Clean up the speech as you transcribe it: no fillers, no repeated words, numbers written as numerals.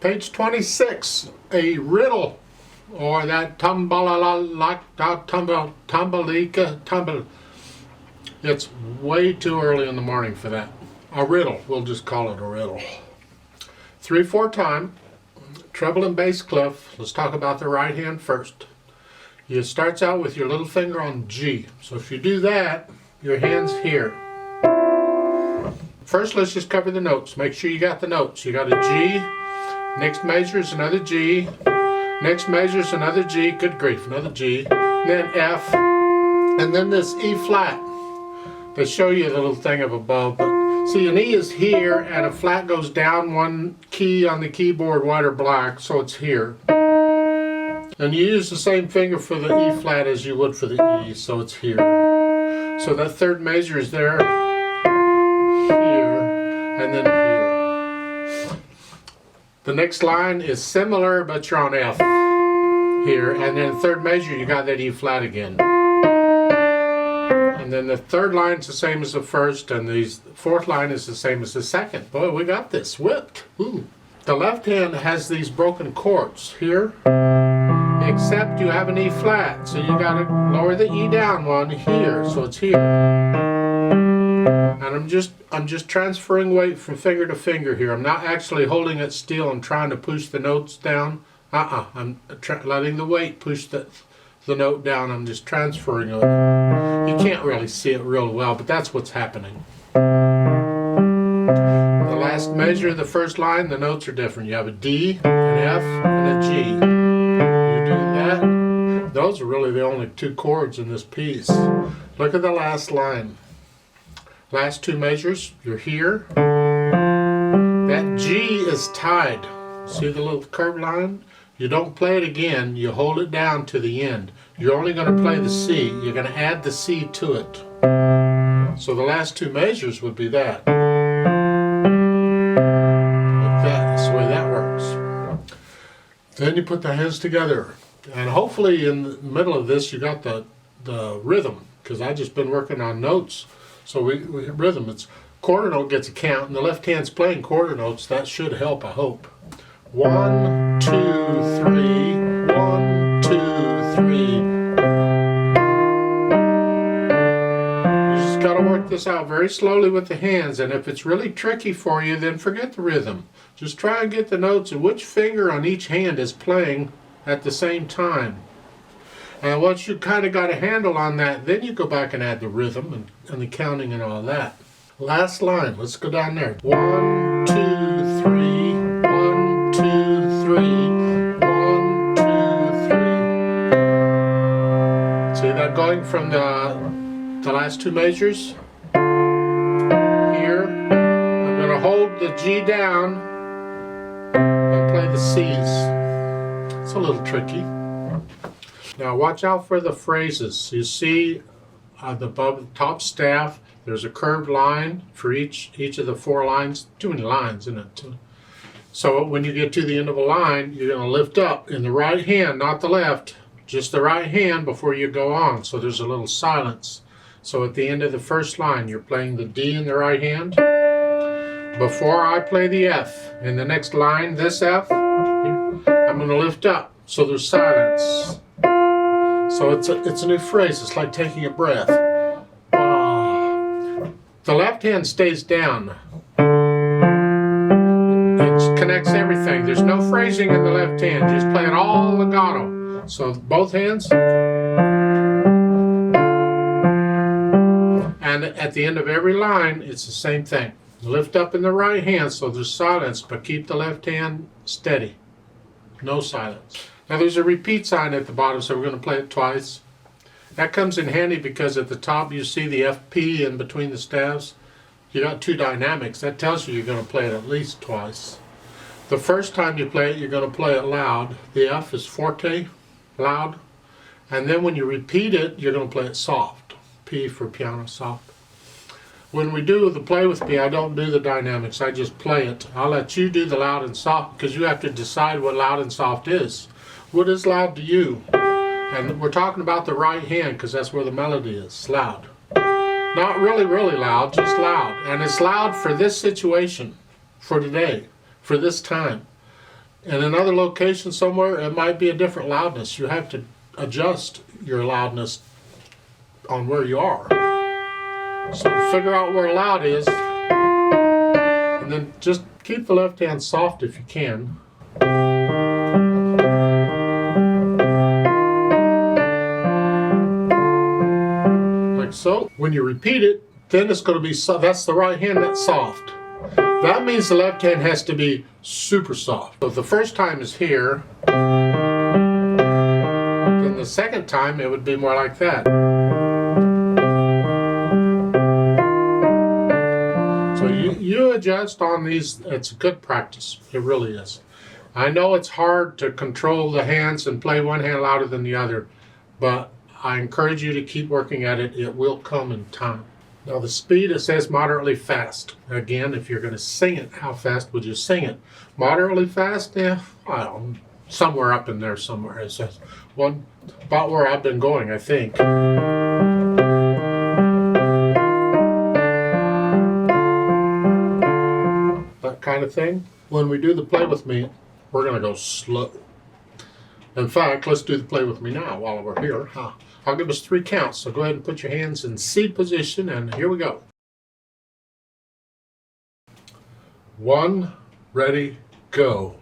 Page 26, A Riddle, or that Tumbalalaika. It's way too early in the morning for that. A riddle, we'll just call it a riddle. 3/4 time, treble and bass clef. Let's talk about the right hand first. It starts out with your little finger on G. So if you do that, your hand's here. First, let's just cover the notes. Make sure you got the notes. You got a G. Next measure is another G. Next measure is another G. Good grief, another G. Then F. And then this E flat. They show you the little thing up above. But see, an E is here, and a flat goes down one key on the keyboard, white or black, so it's here. And you use the same finger for the E flat as you would for the E, so it's here. So that third measure is there, here, and then here. The next line is similar, but you're on F here, and then the third measure you got that E flat again. And then the third line is the same as the first, and the fourth line is the same as the second. Boy, we got this whipped. Ooh. The left hand has these broken chords here, except you have an E flat, so you got to lower the E down one here, so it's here. And I'm just transferring weight from finger to finger here. I'm not actually holding it still and trying to push the notes down. I'm letting the weight push the note down. I'm just transferring it. You can't really see it real well, but that's what's happening. The last measure of the first line, the notes are different. You have a D, an F, and a G. You do that. Those are really the only two chords in this piece. Look at the last line. Last two measures, you're here. That G is tied. See the little curved line? You don't play it again, you hold it down to the end. You're only going to play the C. You're going to add the C to it. So the last two measures would be that. Like that. That's the way that works. Then you put the hands together. And hopefully in the middle of this you got the rhythm, because I've just been working on notes. So we rhythm. It's quarter note gets a count, and the left hand's playing quarter notes. That should help, I hope. 1, 2, 3. 1, 2, 3. You just got to work this out very slowly with the hands, and if it's really tricky for you, then forget the rhythm. Just try and get the notes and which finger on each hand is playing at the same time. And once you kind of got a handle on that, then you go back and add the rhythm and the counting and all that. Last line, let's go down there. 1, 2, 3. 1, 2, 3. 1, 2, 3. See that going from the last two measures? Here, I'm going to hold the G down and play the C's. It's a little tricky. Now watch out for the phrases. You see above the top staff, there's a curved line for each of the 4 lines. Too many lines, isn't it? So when you get to the end of a line, you're going to lift up in the right hand, not the left, just the right hand before you go on. So there's a little silence. So at the end of the first line, you're playing the D in the right hand. Before I play the F, in the next line, this F, I'm going to lift up. So there's silence. So it's a new phrase. It's like taking a breath. The left hand stays down. It connects everything. There's no phrasing in the left hand. Just play it all legato. So both hands. And at the end of every line, it's the same thing. Lift up in the right hand so there's silence, but keep the left hand steady. No silence. Now there's a repeat sign at the bottom, so we're going to play it twice. That comes in handy because at the top you see the FP in between the staves. You got 2 dynamics. That tells you you're going to play it at least twice. The first time you play it, you're going to play it loud. The F is forte, loud. And then when you repeat it, you're going to play it soft. P for piano, soft. When we do the play with me, I don't do the dynamics. I just play it. I'll let you do the loud and soft because you have to decide what loud and soft is. What is loud to you? And we're talking about the right hand because that's where the melody is, loud. Not really, really loud, just loud. And it's loud for this situation, for today, for this time. In another location somewhere, it might be a different loudness. You have to adjust your loudness on where you are. So figure out where loud is, and then just keep the left hand soft if you can. Like so. When you repeat it, then it's going to be that's the right hand that's soft. That means the left hand has to be super soft. So if the first time is here, then the second time it would be more like that. So you adjust on these. It's a good practice. It really is. I know it's hard to control the hands and play one hand louder than the other, but I encourage you to keep working at it. It will come in time. Now the speed, it says moderately fast. Again, if you're going to sing it, how fast would you sing it? Moderately fast? Yeah, I don't know, somewhere up in there somewhere. It says about where I've been going, I think. That kind of thing. When we do the play with me, we're going to go slow. In fact, let's do the play with me now while we're here. I'll give us 3 counts, so go ahead and put your hands in C position, and here we go. 1, ready, go.